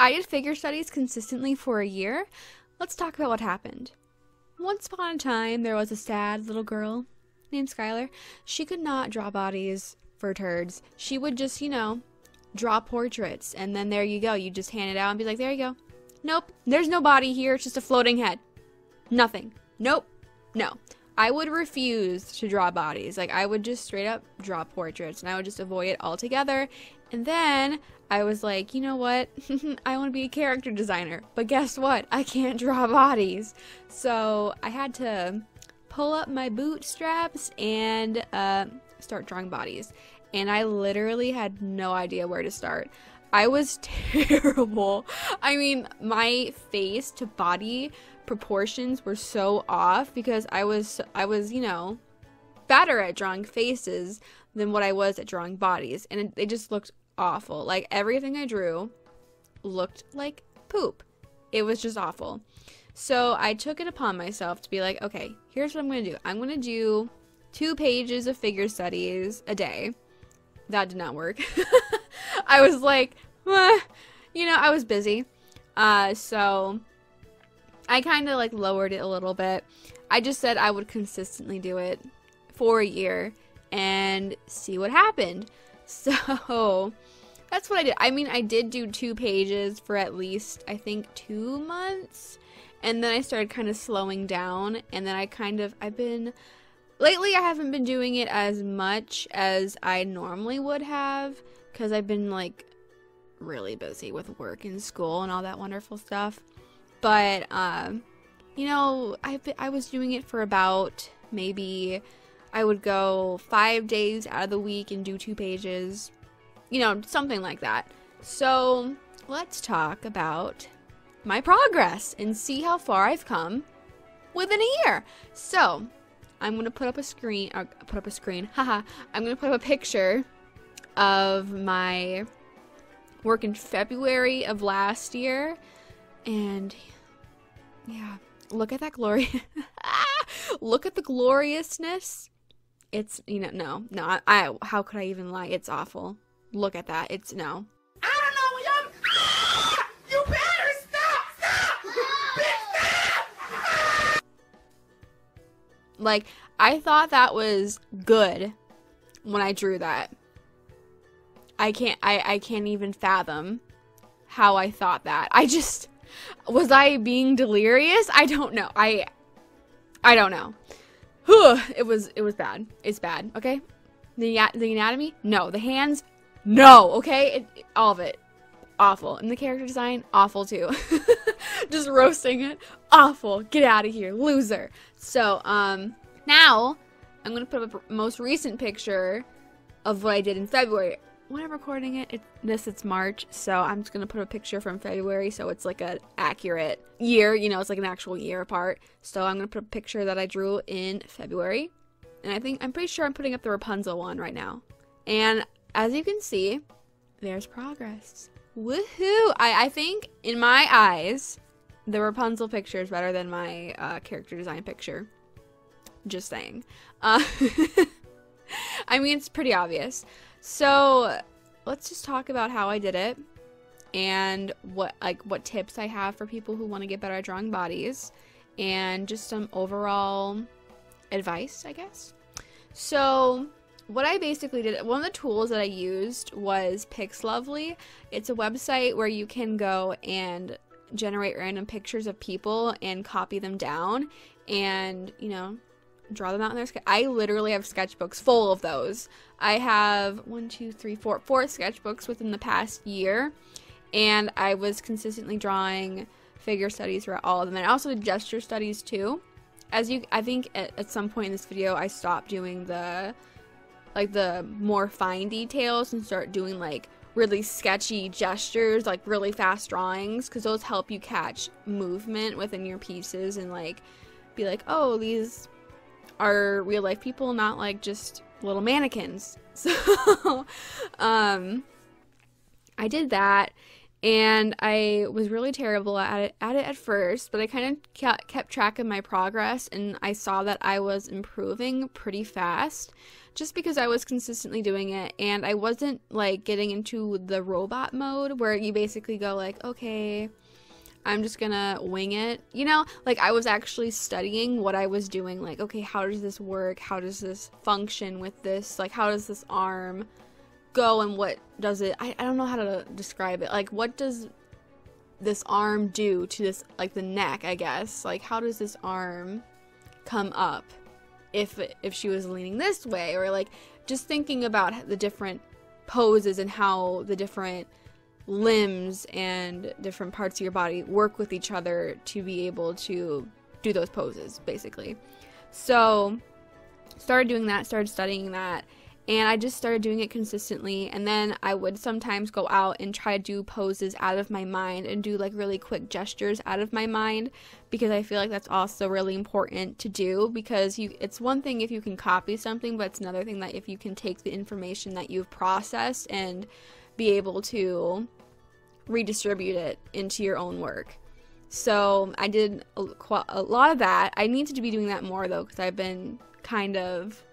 I did figure studies consistently for a year. Let's talk about what happened. Once upon a time, there was a sad little girl named Skylar. She could not draw bodies for turds. She would just, draw portraits, and then there you go. You just hand it out and be like, there you go. Nope, there's no body here. It's just a floating head. Nothing. Nope. No. I would refuse to draw bodies. Like, I would just straight up draw portraits, and I would just avoid it altogether. And then I was like, you know what? I want to be a character designer. But guess what? I can't draw bodies. So I had to pull up my bootstraps and start drawing bodies. And I literally had no idea where to start. I was terrible. I mean, my face to body proportions were so off because I was, better at drawing faces than what I was at drawing bodies. And they just looked awful. Like, everything I drew looked like poop. It was just awful. So I took it upon myself to be like, okay, here's what I'm going to do. I'm going to do 2 pages of figure studies a day. That did not work. I was like, I was busy. So I kind of like lowered it a little bit. I just said I would consistently do it for a year and see what happened. So that's what I did. I mean, I did do 2 pages for at least, I think, 2 months. And then I started kind of slowing down. And then lately I haven't been doing it as much as I normally would have. Because I've been like really busy with work and school and all that wonderful stuff. But, I was doing it for about maybe I would go 5 days out of the week and do 2 pages. Something like that. So let's talk about my progress and see how far I've come within a year. So I'm going to put up a screen, I'm going to put up a picture of my work in February of last year. And yeah, look at that glory. Look at the gloriousness. It's, how could I even lie? It's awful. Look at that. It's, no. I don't know, you better stop! Bitch, stop! Like, I thought that was good when I drew that. I can't even fathom how I thought that. Was I being delirious? I don't know. I don't know. It was bad. It's bad, okay? The anatomy? No. The hands? No, okay? All of it. Awful. And the character design? Awful too. Just roasting it. Awful. Get out of here. Loser. So, now, I'm going to put up a most recent picture of what I did in February. When I'm recording it, it's March, so I'm just going to put a picture from February, so it's like an accurate year, it's like an actual year apart. So I'm going to put a picture that I drew in February, and I'm pretty sure I'm putting up the Rapunzel one right now. And as you can see, there's progress. Woohoo! I think, in my eyes, the Rapunzel picture is better than my character design picture. Just saying. I mean, it's pretty obvious. So let's just talk about how I did it and what tips I have for people who want to get better at drawing bodies and just some overall advice, I guess. So what I basically did, one of the tools that I used was Pixlovely. It's a website where you can go and generate random pictures of people and copy them down and, draw them out in their sketch. I literally have sketchbooks full of those. I have 4 sketchbooks within the past year, and I was consistently drawing figure studies for all of them. And I also did gesture studies too. I think at some point in this video I stopped doing the more fine details and start doing like really sketchy gestures, like really fast drawings, because those help you catch movement within your pieces and like be like, oh, these are real life people, not like just little mannequins. So I did that, and I was really terrible at it at first, but I kind of kept track of my progress, and I saw that I was improving pretty fast just because I was consistently doing it and I wasn't like getting into the robot mode where you basically go like, okay, I'm just gonna wing it, you know, like I was actually studying what I was doing, like, okay, how does this work, how does this function with this, like how does this arm go and what does it, I don't know how to describe it, like what does this arm do to this, like the neck, I guess, like how does this arm come up if she was leaning this way, or like just thinking about the different poses and how the different limbs and different parts of your body work with each other to be able to do those poses, basically. So started doing that, started studying that, and I just started doing it consistently. And then I would sometimes go out and try to do poses out of my mind and do like really quick gestures out of my mind, because I feel like that's also really important to do, because it's one thing if you can copy something, but it's another thing that if you can take the information that you've processed and be able to redistribute it into your own work. So I did a lot of that. I need to be doing that more though, because I've been kind of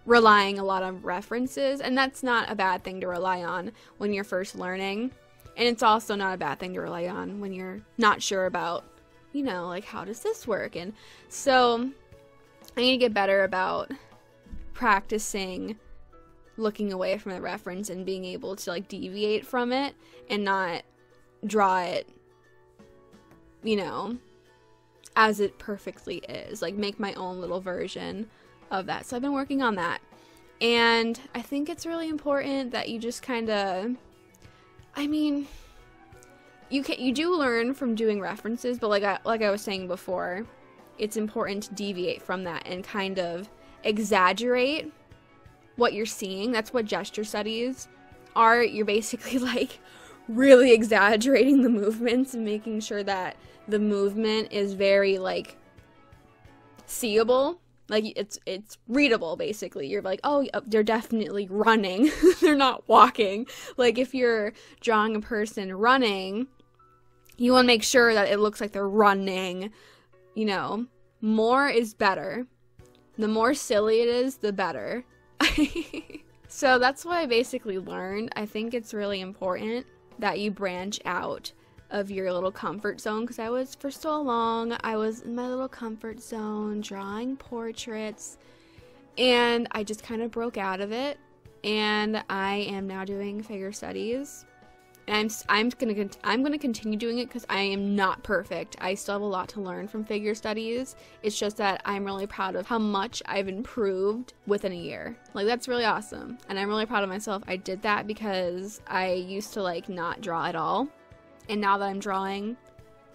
relying a lot on references, and that's not a bad thing to rely on when you're first learning, and it's also not a bad thing to rely on when you're not sure about, you know, like how does this work. And so I need to get better about practicing looking away from the reference and being able to like deviate from it and not draw it, you know, as it perfectly is, like make my own little version of that. So I've been working on that, and I think it's really important that you just kind of, I mean, you do learn from doing references, but like I was saying before, it's important to deviate from that and kind of exaggerate what you're seeing. That's what gesture studies are. You're basically like really exaggerating the movements and making sure that the movement is very like seeable. Like it's readable, basically. You're like, oh, they're definitely running. They're not walking. Like if you're drawing a person running, you want to make sure that it looks like they're running. You know, more is better. The more silly it is, the better. So that's what I basically learned. I think it's really important that you branch out of your little comfort zone, because I was, for so long, I was in my little comfort zone drawing portraits, and I just kind of broke out of it, and I am now doing figure studies, and I'm gonna continue doing it because I am not perfect. I still have a lot to learn from figure studies. It's just that I'm really proud of how much I've improved within a year. Like that's really awesome, and I'm really proud of myself. I did that because I used to like not draw at all. And now that I'm drawing,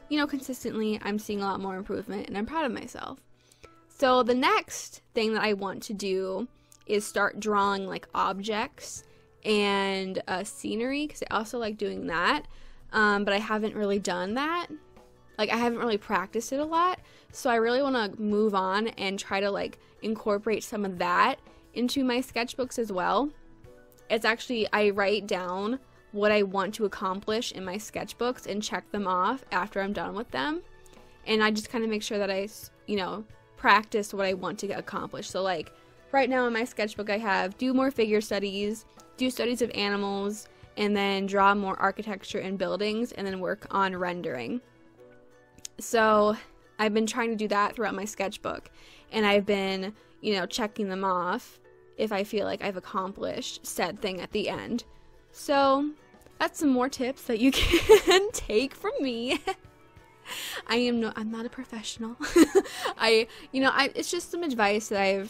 you know, consistently, I'm seeing a lot more improvement, and I'm proud of myself. So the next thing that I want to do is start drawing like objects and scenery, because I also like doing that. But I haven't really done that. Like I haven't really practiced it a lot. So I really want to move on and try to like incorporate some of that into my sketchbooks as well. It's actually, I write down what I want to accomplish in my sketchbooks and check them off after I'm done with them. And I just kind of make sure that I, you know, practice what I want to accomplish. So like right now in my sketchbook I have do more figure studies, do studies of animals, and then draw more architecture and buildings, and then work on rendering. So I've been trying to do that throughout my sketchbook, and I've been, you know, checking them off if I feel like I've accomplished said thing at the end. So that's some more tips that you can take from me. I'm not a professional. It's just some advice that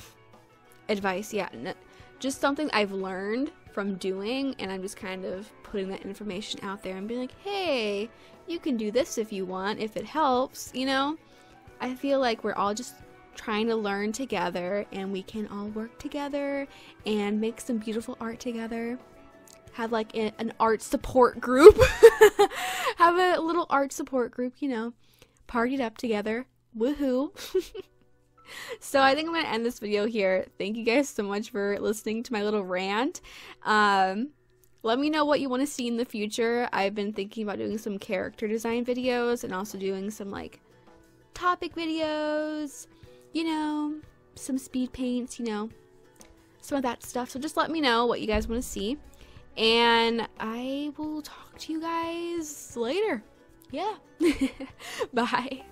just something I've learned from doing, and I'm just kind of putting that information out there and being like, hey, you can do this if you want, if it helps, you know? I feel like we're all just trying to learn together, and we can all work together and make some beautiful art together. Have like an art support group. Have a little art support group, you know, partied up together. Woohoo. So I think I'm going to end this video here. Thank you guys so much for listening to my little rant. Let me know what you want to see in the future. I've been thinking about doing some character design videos and also doing some like topic videos, you know, some speed paints, you know. some of that stuff. So just let me know what you guys want to see. And I will talk to you guys later. Yeah. Bye.